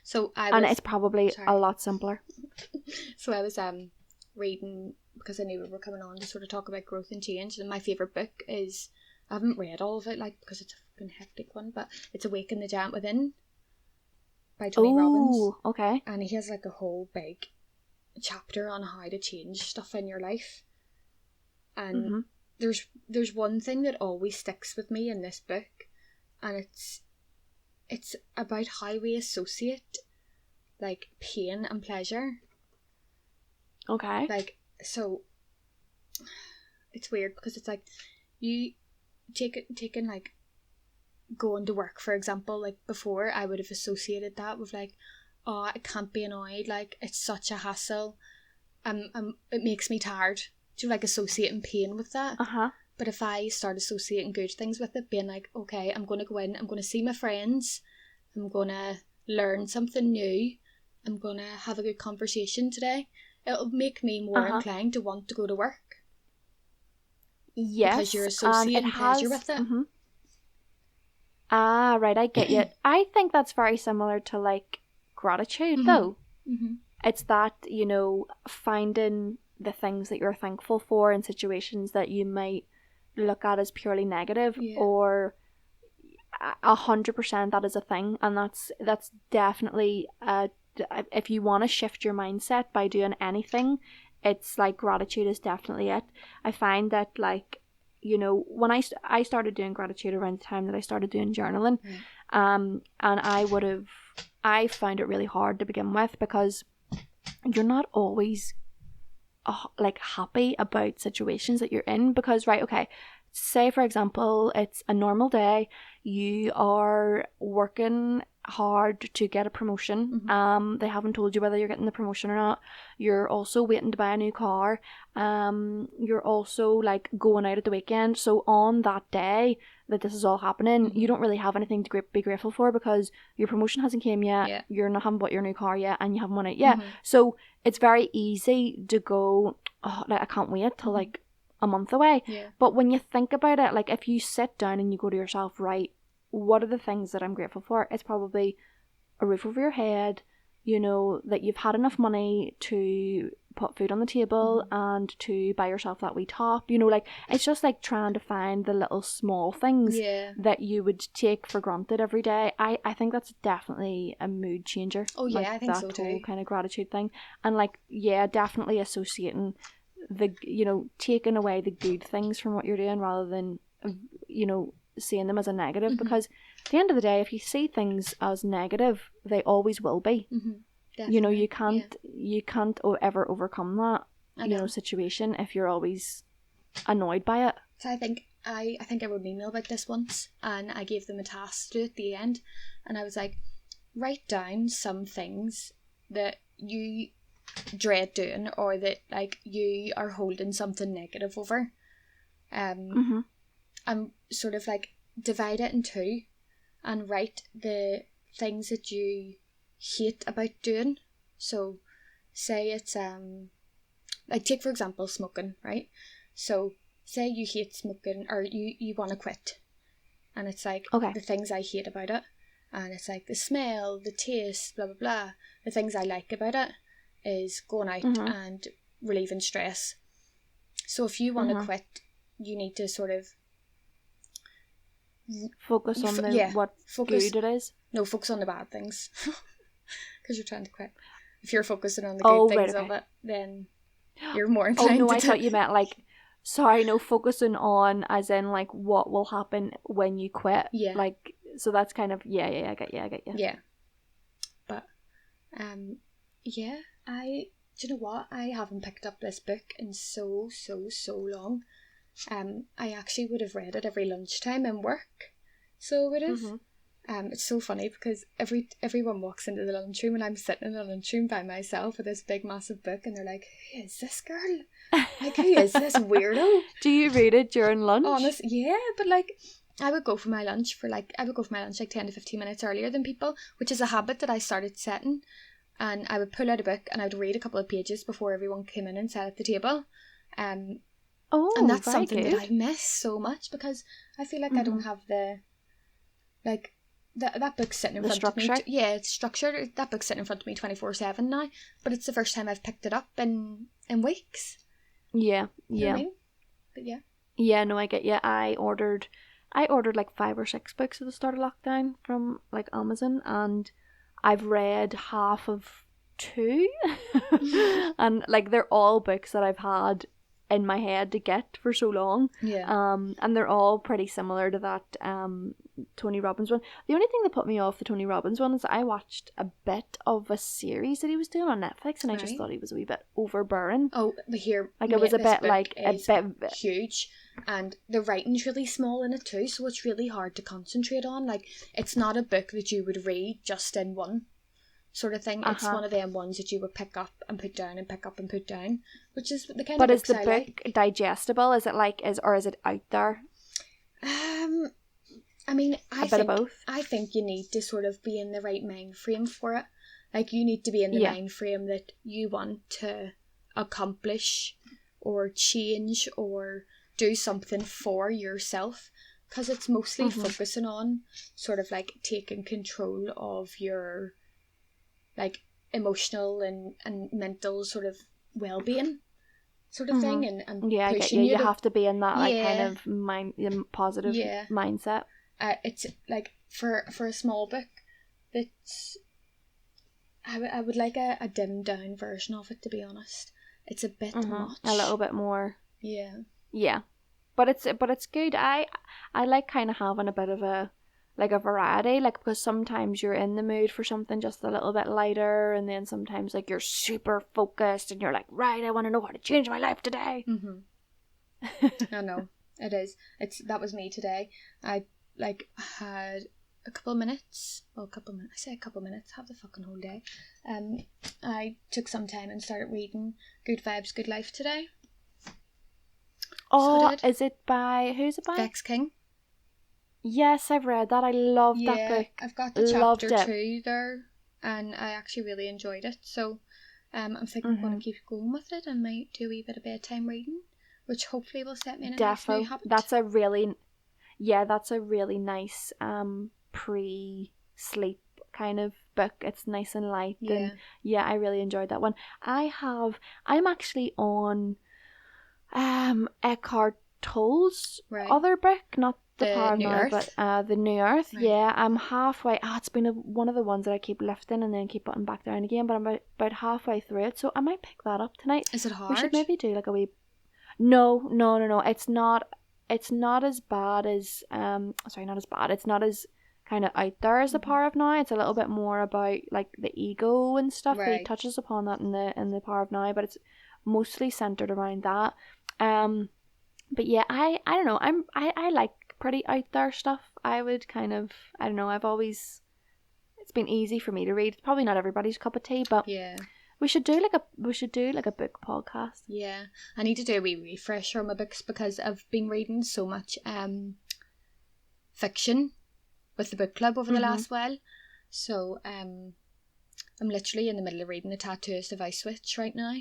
So and it's probably a lot simpler. So I was reading, because I knew we were coming on to sort of talk about growth and change, and my favourite book is, I haven't read all of it, like, because it's a fucking hectic one, but it's Awaken the Giant Within by Tony Robbins. Okay. And he has like a whole big chapter on how to change stuff in your life. And there's one thing that always sticks with me in this book, and it's about how we associate like pain and pleasure. Okay. Like, so it's weird because it's like you taking like going to work, for example. Like before, I would have associated that with like, oh, I can't be annoyed, like it's such a hassle, it makes me tired. Do you like associating pain with that? But if I start associating good things with it, being like, okay, I'm going to go in, I'm going to see my friends, I'm going to learn something new, I'm going to have a good conversation today, it'll make me more inclined to want to go to work. Yes. Because you're associating pleasure with it. Ah, right, I get you. I think that's very similar to like gratitude though. It's that, you know, finding the things that you're thankful for in situations that you might look at as purely negative, or 100% that is a thing, and that's definitely if you want to shift your mindset by doing anything, it's like gratitude is definitely it. I find that, like, you know, when I started doing gratitude around the time that I started doing journaling, and I found it really hard to begin with, because you're not always like happy about situations that you're in, because right, okay, say for example it's a normal day, you are working hard to get a promotion, they haven't told you whether you're getting the promotion or not, you're also waiting to buy a new car, you're also like going out at the weekend, so on that day that this is all happening, you don't really have anything to be grateful for, because your promotion hasn't came yet, you're not haven't bought your new car yet, and you haven't won it yet. So it's very easy to go, oh, like, I can't wait till like a month away. But when you think about it, like if you sit down and you go to yourself, right, what are the things that I'm grateful for? It's probably a roof over your head, you know, that you've had enough money to put food on the table and to buy yourself that wee top, you know, like it's just like trying to find the little small things that you would take for granted every day. I think that's definitely a mood changer. Oh yeah, like, I think so too. That whole kind of gratitude thing. And like, yeah, definitely associating the, you know, taking away the good things from what you're doing rather than, you know, seeing them as a negative, because at the end of the day, if you see things as negative, they always will be. You know, you can't ever overcome that, you know, situation if you're always annoyed by it. So I think I wrote an email about this once, and I gave them a task to do at the end, and I was like, write down some things that you dread doing, or that like you are holding something negative over, Mhm. and sort of like divide it in two and write the things that you hate about doing. So say it's like take for example smoking, right? So say you hate smoking or you want to quit, and it's like Okay. the things I hate about it, and it's like the smell, the taste, blah blah blah. The things I like about it is going out Mhm. and relieving stress. So if you want to Mhm. quit, you need to sort of Focus on what focus. good it is. No, focus on the bad things because you're trying to quit. If you're focusing on the good Oh, right, things of okay. it, then you're more Oh inclined no, to I do. thought you meant like, sorry, no, focusing on as in like what will happen when you quit. Yeah. Like, so that's kind of yeah, I get you. Yeah, but yeah, do you know what? I haven't picked up this book in so long. I actually would have read it every lunchtime in work, so I would have. Mhm. It's so funny because everyone walks into the lunchroom and I'm sitting in the lunchroom by myself with this big massive book and they're like, "Who is this girl? Like, who is this weirdo?" Do you read it during lunch? Honest, yeah, but like I would go for my lunch like 10 to 15 minutes earlier than people, which is a habit that I started setting. And I would pull out a book and I would read a couple of pages before everyone came in and sat at the table. And that's very something good. that I miss so much because I feel like I don't have the like that book's sitting in The front structure? of me. Yeah, it's structured. That book's sitting in front of me 24/7 now, but it's the first time I've picked it up in weeks. Yeah, You know what I mean? But yeah. Yeah, no, I get you. I ordered like 5 or 6 books at the start of lockdown from like Amazon, and I've read half of 2. And like they're all books that I've had in my head to get for so long. Yeah. And they're all pretty similar to that Tony Robbins one. The only thing that put me off the Tony Robbins one is I watched a bit of a series that he was doing on Netflix, and I just thought he was a wee bit overbearing. Oh, but here, like it was a bit like a bit huge, and the writing's really small in it too, so it's really hard to concentrate on. Like, it's not a book that you would read just in one sort of thing. It's one of them ones that you would pick up and put down and pick up and put down, which is the kind of books I like. But is the book digestible? Is it like or is it out there? I mean, a bit of both. I think you need to sort of be in the right mind frame for it. Like, you need to be in the mind frame that you want to accomplish or change or do something for yourself, because it's mostly focusing on sort of like taking control of your like emotional and mental sort of well-being sort of thing, and yeah, pushing you have to be in that like kind of positive mindset. It's like for a small book that's I would like a dimmed down version of it, to be honest. It's a bit much, a little bit more. Yeah, but it's good. I like kind of having a bit of a variety, like, because sometimes you're in the mood for something just a little bit lighter, and then sometimes like you're super focused and you're like, right, I want to know how to change my life today. I know it is. That was me today. I like had a couple of minutes. Well, I say a couple of minutes. Have the fucking whole day. I took some time and started reading Good Vibes, Good Life today. Oh, so is it by who's it by? Vex King. Yes, I've read that. I loved that book. I've got the chapter 2 there, and I actually really enjoyed it. So, I'm thinking I'm going to keep going with it. I might do a wee bit of bedtime reading, which hopefully will set me in a nice new habit. That's a really nice pre-sleep kind of book. It's nice and light, and I really enjoyed that one. I'm actually on Eckhart Tolle's other book, not the Power of Now, but the New Earth. Right. Yeah, I'm halfway. It's been one of the ones that I keep lifting and then keep putting back down again. But I'm about halfway through it, so I might pick that up tonight. Is it hard? We should maybe do like a wee. No. It's not. It's not as bad as not as bad. It's not as kind of out there as the Power of Now. It's a little bit more about like the ego and stuff. Right. He touches upon that in the Power of Now, but it's mostly centered around that. But yeah, I don't know. I like pretty out there stuff. I would kind of, I don't know, it's been easy for me to read. It's probably not everybody's cup of tea, but We should do like a book podcast. Yeah, I need to do a wee refresher on my books because I've been reading so much fiction with the book club over the last while. So I'm literally in the middle of reading The Tattooist of Ipswich right now.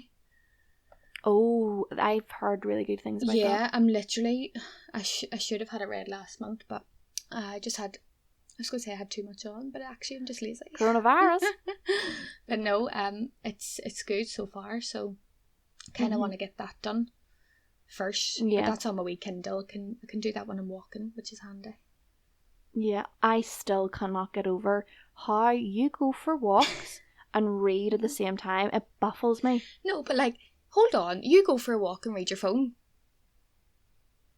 Oh, I've heard really good things about that. Yeah, I'm literally. I should have had it read last month, but I just had. I was going to say I had too much on, but actually I'm just lazy. Coronavirus. But no, it's good so far. So, kind of want to get that done first. Yeah, but that's on my wee Kindle. I can do that when I'm walking, which is handy. Yeah, I still cannot get over how you go for walks and read at the same time. It baffles me. No, but like, hold on. You go for a walk and read your phone.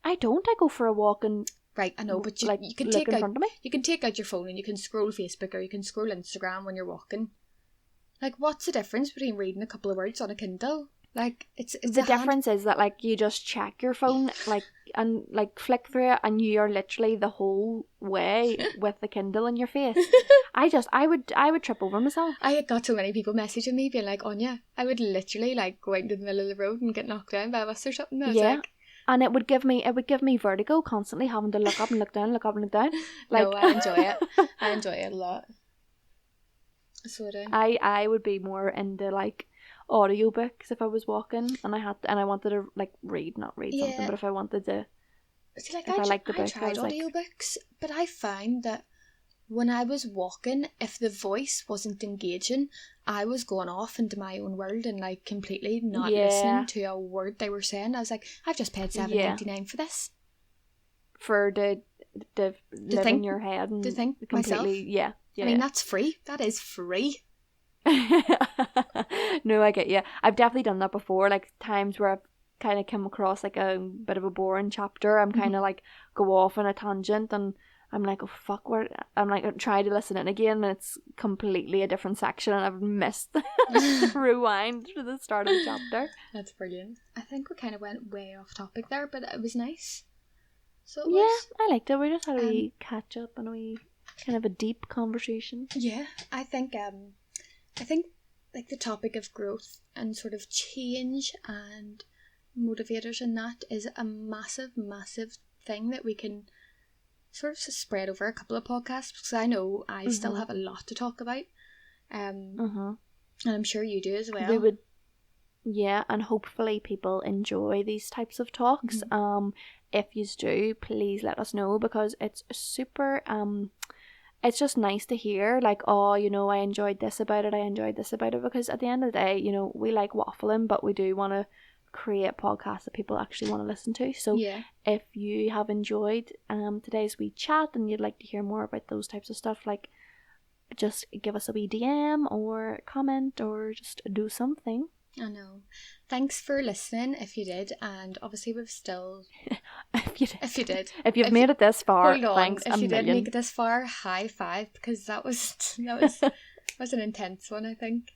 I don't. I go for a walk and right. I know, but you can look in front of me. You can take out your phone and you can scroll Facebook or you can scroll Instagram when you're walking. Like, what's the difference between reading a couple of words on a Kindle? Like, it's the difference is that like you just check your phone and flick through it and you are literally the whole way with the Kindle in your face. I would trip over myself. I got so many people messaging me being like, Anya, I would literally like go out into the middle of the road and get knocked down by a bus or something. Like, and it would give me vertigo constantly having to look up and look down, look up and look down. Like, no, I enjoy it. I enjoy it a lot. So do I would be more into like audiobooks if I was walking and I wanted to like not read something, but if I wanted to. See, like, I tried audiobooks, but I found that when I was walking, if the voice wasn't engaging, I was going off into my own world and like completely not listening to a word they were saying. I was like, I've just paid $7.99 for this. For to live think, in your head and to think completely myself. Yeah. I mean, that's free. That is free. No, I get you. I've definitely done that before. Like times where I've kind of come across like a bit of a boring chapter. I'm kind of like go off on a tangent and I'm like, oh fuck, I'm like trying to listen in again and it's completely a different section and I've missed rewind to the start of the chapter. That's brilliant. I think we kind of went way off topic there, but it was nice. So I liked it. We just had a wee catch up and a wee kind of a deep conversation. Yeah, I think like the topic of growth and sort of change and motivators and that is a massive thing that we can sort of spread over a couple of podcasts because I know I still have a lot to talk about. And I'm sure you do as well. We would, and hopefully people enjoy these types of talks. If you do, please let us know because it's super it's just nice to hear like, oh, you know, I enjoyed this about it because at the end of the day, you know, we like waffling but we do want to create podcasts that people actually want to listen to. So if you have enjoyed today's wee chat and you'd like to hear more about those types of stuff, like just give us a wee DM or comment or just do something. I know. Thanks for listening if you did, and obviously we've still if you've made it this far, thanks if you did make it this far, high five, because that was an intense one. I think.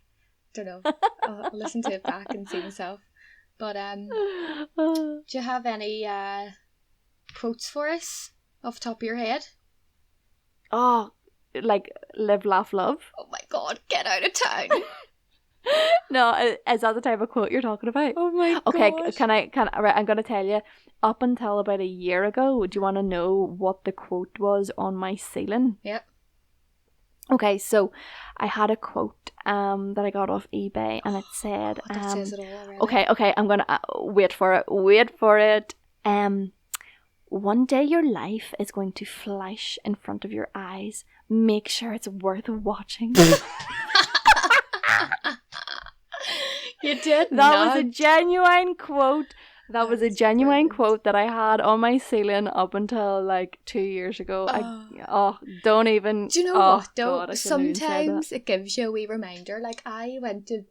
Don't know. I'll listen to it back and see myself. But do you have any quotes for us off the top of your head? Oh, like live, laugh, love. Oh my god, get out of town. No, is that the type of quote you're talking about? Oh my god. Okay, right, I'm gonna tell you, up until about a year ago, do you want to know what the quote was on my ceiling? Yep. Okay, so I had a quote that I got off eBay and it said that says it all already. Okay, I'm gonna wait for it. One day your life is going to flash in front of your eyes. Make sure it's worth watching. You did. That was a genuine quote. That was a genuine quote that I had on my ceiling up until like 2 years ago. Don't even. Do you know what though? God, sometimes it gives you a wee reminder. Like I went to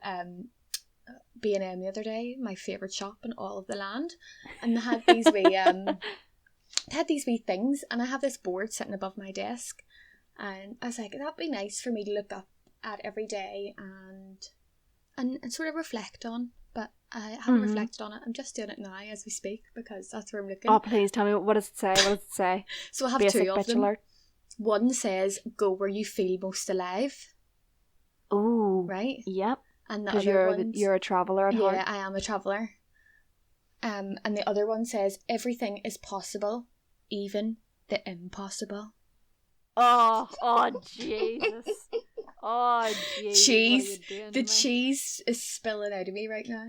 B&M the other day, my favourite shop in all of the land, and they had these wee things, and I have this board sitting above my desk, and I was like, that'd be nice for me to look up at every day and sort of reflect on, but I haven't reflected on it. I'm just doing it now as we speak because that's where I'm looking. Oh, please tell me, what does it say? So I have Basic two of them. Alert. One says, go where you feel most alive. Oh. Right? Yep. And the Because other ones, you're a traveller at heart. yeah, I am a traveller. And the other one says, everything is possible, even the impossible. Oh, Jesus. Oh, Jesus. Cheese. What are you doing The to me? cheese is spilling out of me right now.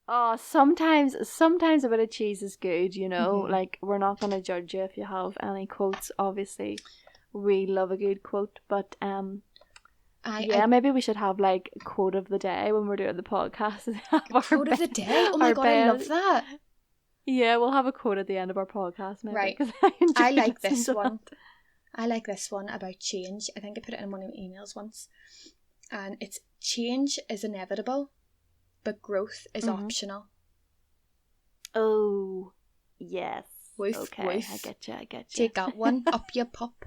Oh, sometimes a bit of cheese is good, you know? Mhm. Like, we're not going to judge you if you have any quotes, obviously. We love a good quote, but, yeah, maybe we should have, like, a quote of the day when we're doing the podcast. Quote of the day? Oh my god, I love that. Yeah, we'll have a quote at the end of our podcast, maybe. Right. 'Cause I like listening this to one. that. I like this one about change. I think I put it in one of my emails once. And it's, change is inevitable, but growth is optional. Oh, yes. Woof, okay, woof. I get you. Take that one. Up your pup.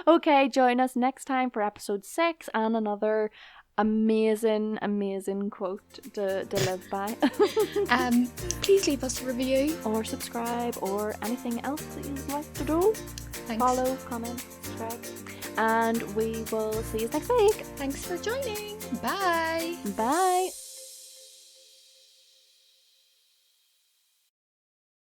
Okay, join us next time for episode 6 and another amazing quote to live by. Please leave us a review. Or subscribe or anything else that you'd like to do. Thanks. Follow, comment, subscribe. And we will see you next week. Thanks for joining. Bye. Bye.